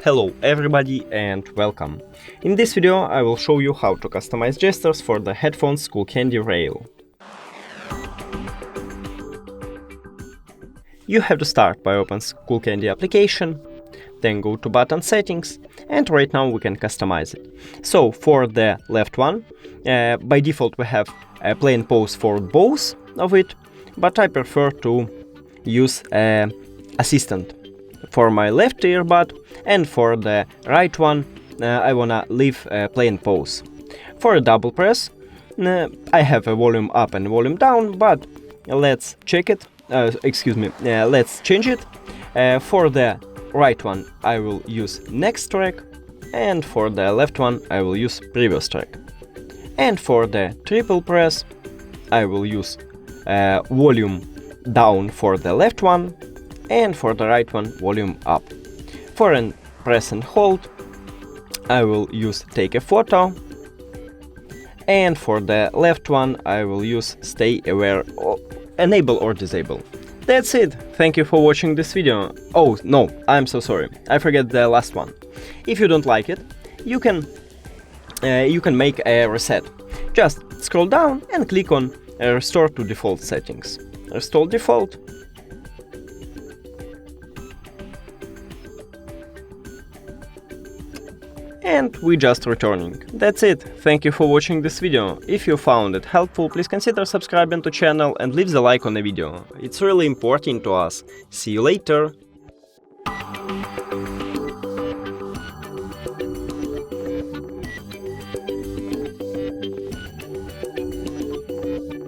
Hello everybody and welcome. In this video I will show you how to customize gestures for the headphones Skullcandy Rail. You have to start by open Skullcandy application, then go to button settings, and right now we can customize it. So for the left one, by default we have a plain pose for both of it, but I prefer to use assistant for my left earbud, and for the right one I wanna leave a plain pose. For a double press I have a volume up and volume down, but let's check it. Let's change it. For the right one I will use next track, and for the left one I will use previous track. And for the triple press I will use volume down for the left one, and for the right one volume up. For a press and hold I will use take a photo, and for the left one I will use stay aware or enable or disable. That's it. Thank you for watching this video. Oh no, I'm so sorry, I forget the last one. If you don't like it, you can make a reset. Just scroll down and click on restore to default settings. Restore default. And we just returning. That's it. Thank you for watching this video. If you found it helpful, please consider subscribing to channel and leave the like on the video. It's really important to us. See you later.